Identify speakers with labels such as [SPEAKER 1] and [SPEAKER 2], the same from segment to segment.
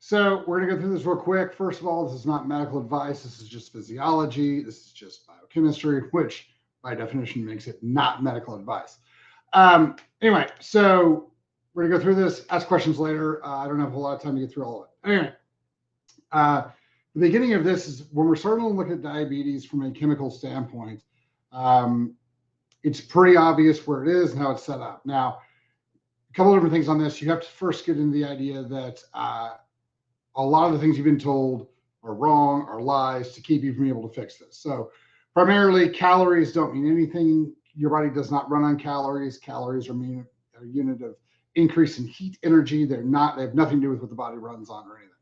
[SPEAKER 1] So we're going to go through this real quick. First of all, this is not medical advice. This is just physiology. This is just biochemistry, which by definition makes it not medical advice. Anyway, so we're going to go through this, ask questions later. I don't have a lot of time to get through all of it. Anyway, the beginning of this is when we're starting to look at diabetes from a chemical standpoint. It's pretty obvious where it is and how it's set up. Now, a couple of different things on this. You have to first get into the idea that a lot of the things you've been told are wrong, are lies to keep you from being able to fix this. So primarily calories don't mean anything. Your body does not run on calories. Calories are a unit of increase in heat energy. They have nothing to do with what the body runs on or anything.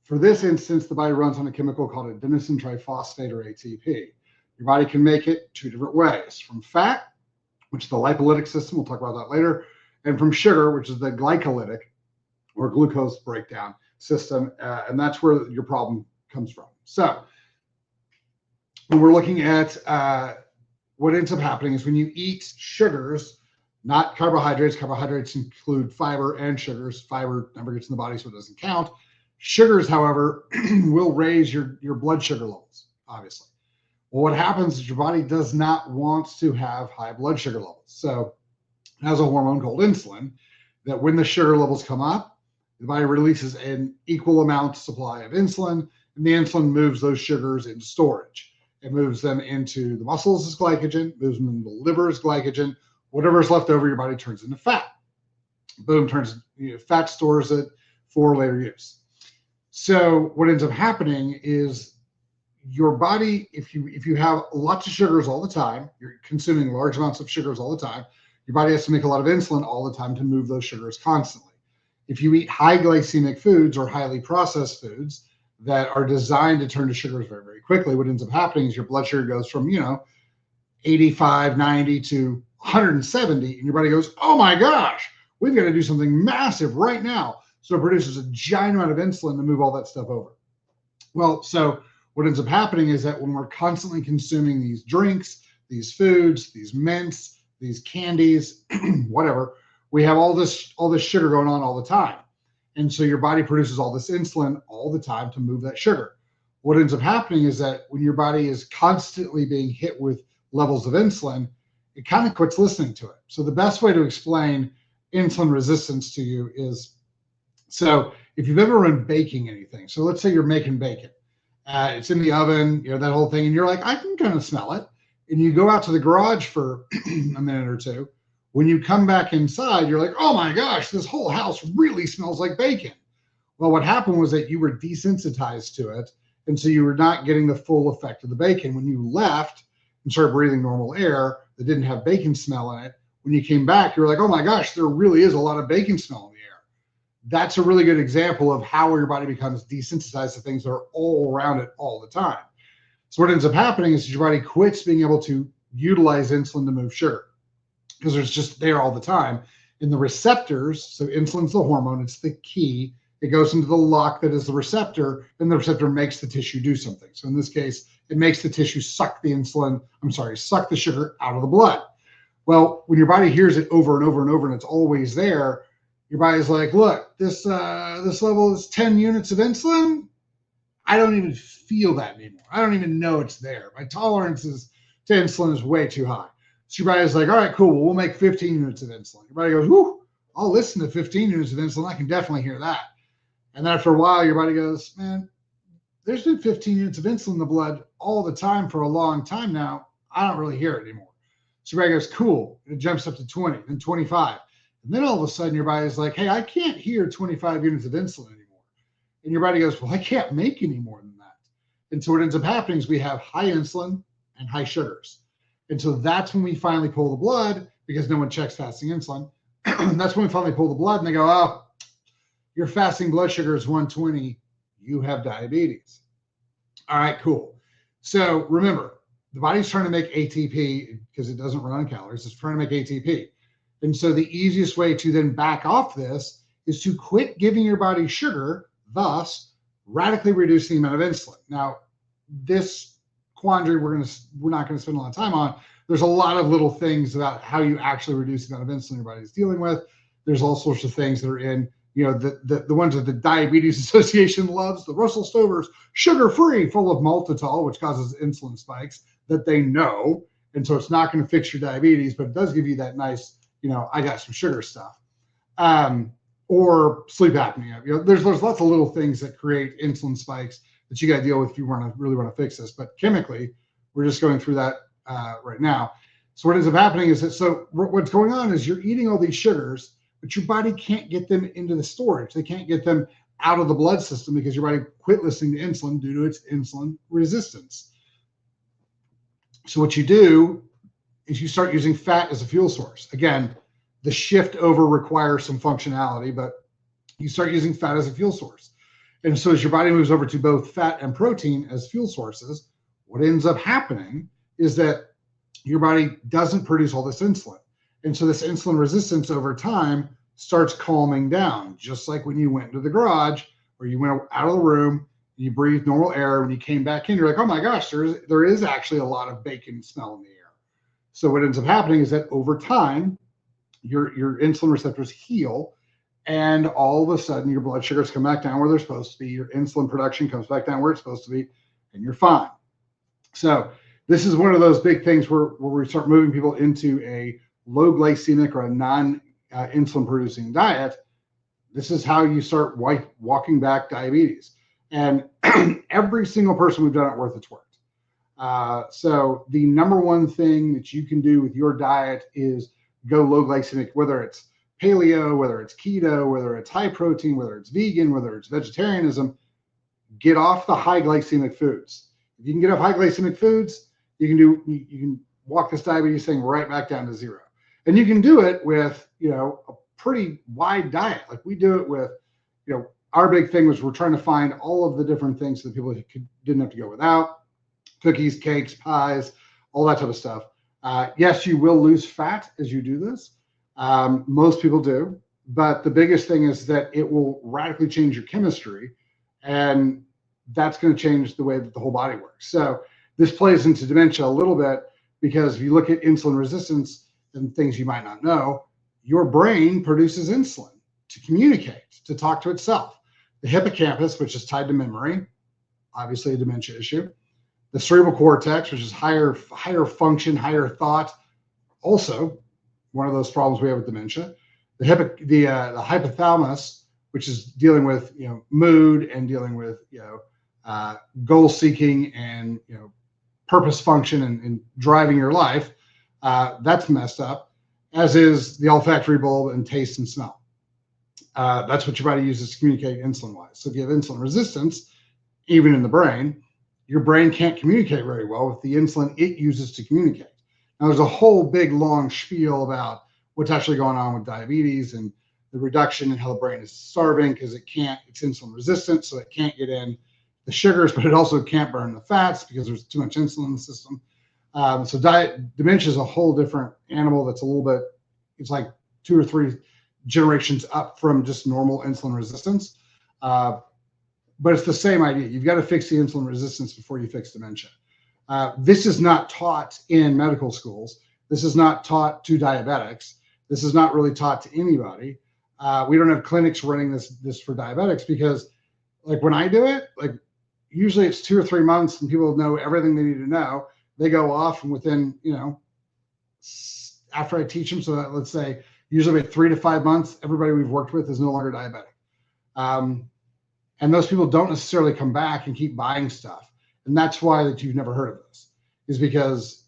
[SPEAKER 1] For this instance, the body runs on a chemical called adenosine triphosphate or ATP. Your body can make it two different ways: from fat, which is the lipolytic system, we'll talk about that later, and from sugar, which is the glycolytic or glucose breakdown system, and that's where your problem comes from. So when we're looking at what ends up happening is when you eat sugars, not carbohydrates. Carbohydrates include fiber and sugars. Fiber never gets in the body, so it doesn't count. Sugars, however, will raise your blood sugar levels, obviously. Well, what happens is your body does not want to have high blood sugar levels. So it has a hormone called insulin that when the sugar levels come up, the body releases an equal amount supply of insulin, and the insulin moves those sugars into storage. It moves them into the muscles as glycogen, moves them into the liver as glycogen. Whatever's left over, your body turns into fat. Boom, fat stores it for later use. So what ends up happening is your body, if you have lots of sugars all the time, you're consuming large amounts of sugars all the time, your body has to make a lot of insulin all the time to move those sugars constantly. If you eat high glycemic foods or highly processed foods that are designed to turn to sugars very, very quickly, what ends up happening is your blood sugar goes from, 85, 90 to 170, and your body goes, oh my gosh, we've got to do something massive right now. So it produces a giant amount of insulin to move all that stuff over. Well, so what ends up happening is that when we're constantly consuming these drinks, these foods, these mints, these candies, whatever, we have all this sugar going on all the time. And so your body produces all this insulin all the time to move that sugar. What ends up happening is that when your body is constantly being hit with levels of insulin, it kind of quits listening to it. So the best way to explain insulin resistance to you is, so if you've ever been baking anything, so let's say you're making bacon, it's in the oven, that whole thing, and you're like, I can kind of smell it. And you go out to the garage for a minute or two. When you come back inside, you're like, oh my gosh, this whole house really smells like bacon. Well, what happened was that you were desensitized to it. And so you were not getting the full effect of the bacon. When you left and started breathing normal air that didn't have bacon smell in it, when you came back, you're like, oh my gosh, there really is a lot of bacon smell in the air. That's a really good example of how your body becomes desensitized to things that are all around it all the time. So what ends up happening is your body quits being able to utilize insulin to move sugar because it's just there all the time. And the receptors, so insulin's the hormone, it's the key. It goes into the lock that is the receptor, and the receptor makes the tissue do something. So in this case, it makes the tissue suck the sugar out of the blood. Well, when your body hears it over and over and over, and it's always there, your body's like, look, this level is 10 units of insulin. I don't even feel that anymore. I don't even know it's there. My tolerance to insulin is way too high. So your body's like, all right, cool. Well, we'll make 15 units of insulin. Your body goes, whoo, I'll listen to 15 units of insulin. I can definitely hear that. And then after a while, your body goes, man, there's been 15 units of insulin in the blood all the time for a long time now. I don't really hear it anymore. So your body goes, cool. And it jumps up to 20, then 25. And then all of a sudden, your body's like, hey, I can't hear 25 units of insulin anymore. And your body goes, well, I can't make any more than that. And so what ends up happening is we have high insulin and high sugars. And so that's when we finally pull the blood, because no one checks fasting insulin. That's when we finally pull the blood and they go, oh, your fasting blood sugar is 120. You have diabetes. All right, cool. So remember, the body's trying to make ATP because it doesn't run on calories. It's trying to make ATP. And so the easiest way to then back off this is to quit giving your body sugar, thus radically reducing the amount of insulin. Now, this quandary we're not going to spend a lot of time on. There's a lot of little things about how you actually reduce the amount of insulin your body is dealing with. There's all sorts of things that are in the ones that the Diabetes Association loves, the Russell Stover's sugar-free, full of maltitol, which causes insulin spikes that they know. And so it's not going to fix your diabetes, but it does give you that nice, I got some sugar stuff. Or sleep apnea. There's lots of little things that create insulin spikes that you got to deal with if you really want to fix this. But chemically, we're just going through that right now. So what ends up happening is what's going on is you're eating all these sugars, but your body can't get them into the storage. They can't get them out of the blood system because your body quit listening to insulin due to its insulin resistance. So what you do is you start using fat as a fuel source. Again, the shift over requires some functionality, but you start using fat as a fuel source. And so as your body moves over to both fat and protein as fuel sources, what ends up happening is that your body doesn't produce all this insulin. And so this insulin resistance over time starts calming down, just like when you went into the garage or you went out of the room, you breathed normal air. When you came back in, you're like, oh my gosh, there is actually a lot of bacon smell in the air. So what ends up happening is that over time, your insulin receptors heal, and all of a sudden your blood sugars come back down where they're supposed to be. Your insulin production comes back down where it's supposed to be, and you're fine. So this is one of those big things where we start moving people into a low glycemic or a non-insulin producing diet. This is how you start walking back diabetes. And every single person we've done it worth its worth. So the number one thing that you can do with your diet is go low glycemic, whether it's paleo, whether it's keto, whether it's high protein, whether it's vegan, whether it's vegetarianism. Get off the high glycemic foods. If you can get off high glycemic foods, you can walk this diabetes thing right back down to zero. And you can do it with, a pretty wide diet. Like we do it with, our big thing was we're trying to find all of the different things that people didn't have to go without: cookies, cakes, pies, all that type of stuff. Yes, you will lose fat as you do this. Most people do. But the biggest thing is that it will radically change your chemistry. And that's going to change the way that the whole body works. So this plays into dementia a little bit, because if you look at insulin resistance and things you might not know, your brain produces insulin to communicate, to talk to itself. The hippocampus, which is tied to memory, obviously a dementia issue. The cerebral cortex, which is higher function, higher thought, also one of those problems we have with dementia. The hypothalamus, which is dealing with mood and dealing with goal seeking and purpose function and driving your life, that's messed up, as is the olfactory bulb and taste and smell. That's what your body uses to communicate insulin-wise. So if you have insulin resistance, even in the brain, your brain can't communicate very well with the insulin it uses to communicate. Now, there's a whole big, long spiel about what's actually going on with diabetes and the reduction and how the brain is starving because it's insulin resistant, so it can't get in the sugars, but it also can't burn the fats because there's too much insulin in the system. So dementia is a whole different animal that's a little bit, it's like 2 or 3 generations up from just normal insulin resistance. But it's the same idea. You've got to fix the insulin resistance before you fix dementia. This is not taught in medical schools. This is not taught to diabetics. This is not really taught to anybody. We don't have clinics running this for diabetics, because like when I do it, like usually it's 2 or 3 months and people know everything they need to know. They go off, and within, after I teach them, so that, let's say usually about 3 to 5 months, everybody we've worked with is no longer diabetic. And those people don't necessarily come back and keep buying stuff. And that's why that you've never heard of this, is because,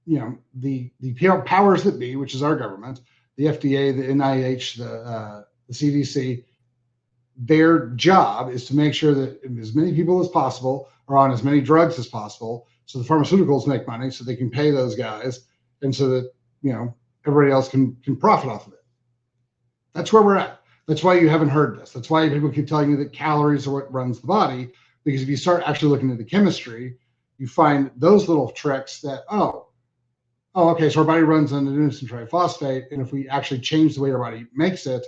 [SPEAKER 1] the powers that be, which is our government, the FDA, the NIH, the CDC, their job is to make sure that as many people as possible are on as many drugs as possible, so the pharmaceuticals make money, so they can pay those guys, and so that everybody else can profit off of it. That's where we're at. That's why you haven't heard this. That's why people keep telling you that calories are what runs the body, because if you start actually looking at the chemistry, you find those little tricks that, okay, so our body runs on adenosine triphosphate, and if we actually change the way our body makes it,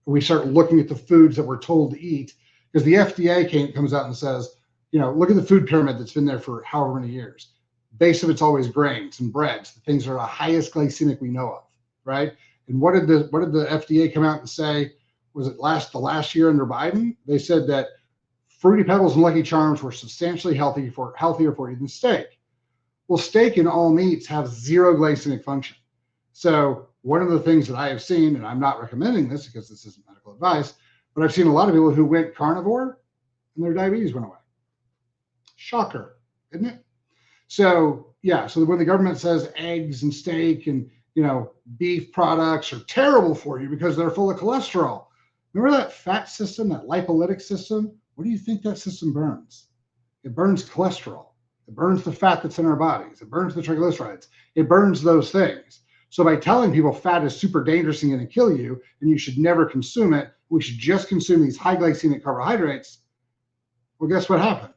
[SPEAKER 1] we start looking at the foods that we're told to eat, because the FDA comes out and says, look at the food pyramid that's been there for however many years. Base of it's always grains and breads, the things that are the highest glycemic we know of, right? And what did the FDA come out and say? was it the last year under Biden, they said that Fruity Pebbles and Lucky Charms were substantially healthier for you than steak. Well, steak and all meats have zero glycemic function. So one of the things that I have seen, and I'm not recommending this because this isn't medical advice, but I've seen a lot of people who went carnivore and their diabetes went away. Shocker, isn't it? So yeah, so when the government says eggs and steak and beef products are terrible for you because they're full of cholesterol, remember that fat system, that lipolytic system? What do you think that system burns? It burns cholesterol. It burns the fat that's in our bodies. It burns the triglycerides. It burns those things. So by telling people fat is super dangerous and going to kill you and you should never consume it, we should just consume these high glycemic carbohydrates. Well, guess what happened?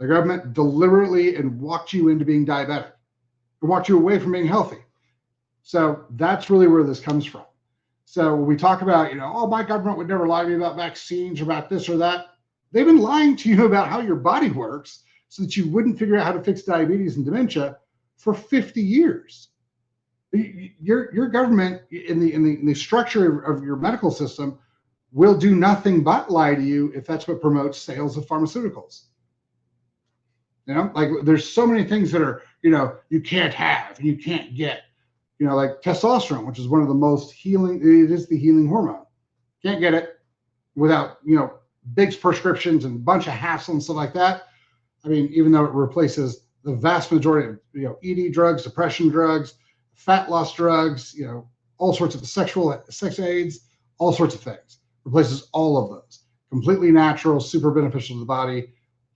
[SPEAKER 1] The government deliberately walked you into being diabetic and walked you away from being healthy. So that's really where this comes from. So when we talk about, oh, my government would never lie to me about vaccines or about this or that. They've been lying to you about how your body works so that you wouldn't figure out how to fix diabetes and dementia for 50 years. Your government in the structure of your medical system will do nothing but lie to you if that's what promotes sales of pharmaceuticals. Like there's so many things that are, you can't have and you can't get, like testosterone, which is one of the most healing, it is the healing hormone. Can't get it without, big prescriptions and a bunch of hassle and stuff like that. I mean, even though it replaces the vast majority of, ED drugs, depression drugs, fat loss drugs, all sorts of sex aids, all sorts of things. Replaces all of those. Completely natural, super beneficial to the body,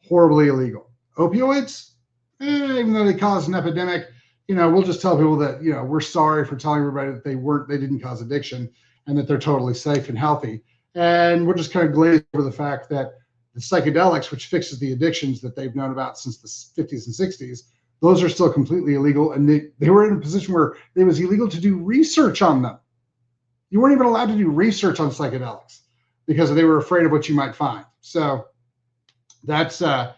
[SPEAKER 1] horribly illegal. Opioids, even though they cause an epidemic, we'll just tell people that, we're sorry for telling everybody that they didn't cause addiction and that they're totally safe and healthy. And we're just kind of glazed over the fact that the psychedelics, which fixes the addictions that they've known about since the 50s and 60s, those are still completely illegal. And they were in a position where it was illegal to do research on them. You weren't even allowed to do research on psychedelics because they were afraid of what you might find. So that's kind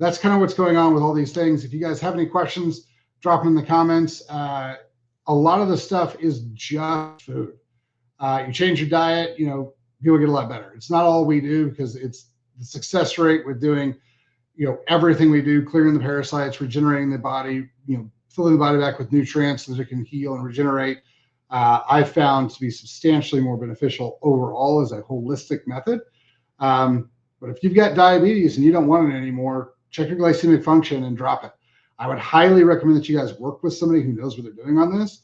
[SPEAKER 1] of what's going on with all these things. If you guys have any questions, drop them in the comments. A lot of the stuff is just food. You change your diet, people get a lot better. It's not all we do because it's the success rate with doing, everything we do, clearing the parasites, regenerating the body, filling the body back with nutrients so that it can heal and regenerate. I've found to be substantially more beneficial overall as a holistic method. But if you've got diabetes and you don't want it anymore, check your glycemic function and drop it. I would highly recommend that you guys work with somebody who knows what they're doing on this.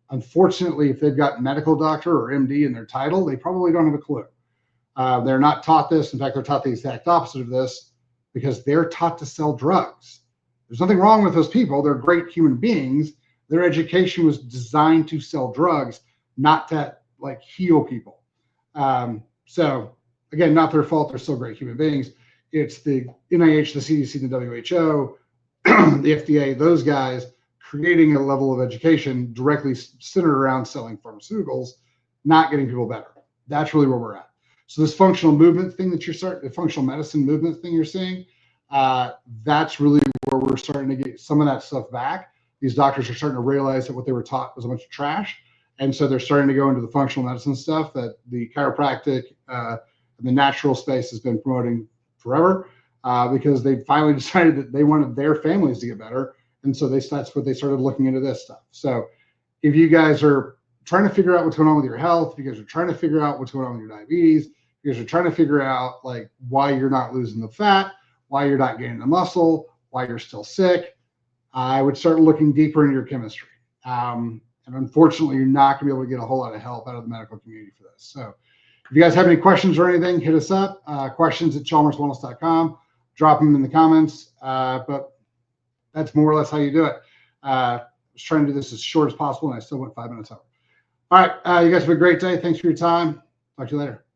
[SPEAKER 1] Unfortunately, if they've got medical doctor or MD in their title, they probably don't have a clue. They're not taught this. In fact, they're taught the exact opposite of this because they're taught to sell drugs. There's nothing wrong with those people. They're great human beings. Their education was designed to sell drugs, not to heal people. So again, not their fault. They're still great human beings. It's the NIH, the CDC, the WHO, the FDA, those guys creating a level of education directly centered around selling pharmaceuticals, not getting people better. That's really where we're at. So this functional movement thing that the functional medicine movement thing you're seeing, that's really where we're starting to get some of that stuff back. These doctors are starting to realize that what they were taught was a bunch of trash. And so they're starting to go into the functional medicine stuff that the chiropractic and the natural space has been promoting forever because they finally decided that they wanted their families to get better. And so that's what they started looking into this stuff. So if you guys are trying to figure out what's going on with your health, if you guys are trying to figure out what's going on with your diabetes, if you guys are trying to figure out why you're not losing the fat, why you're not gaining the muscle, why you're still sick, I would start looking deeper into your chemistry. And unfortunately, you're not going to be able to get a whole lot of help out of the medical community for this. So if you guys have any questions or anything, hit us up, questions@chalmerswellness.com. Drop them in the comments. But that's more or less how you do it. I was trying to do this as short as possible, and I still went 5 minutes over. All right. You guys have a great day. Thanks for your time. Talk to you later.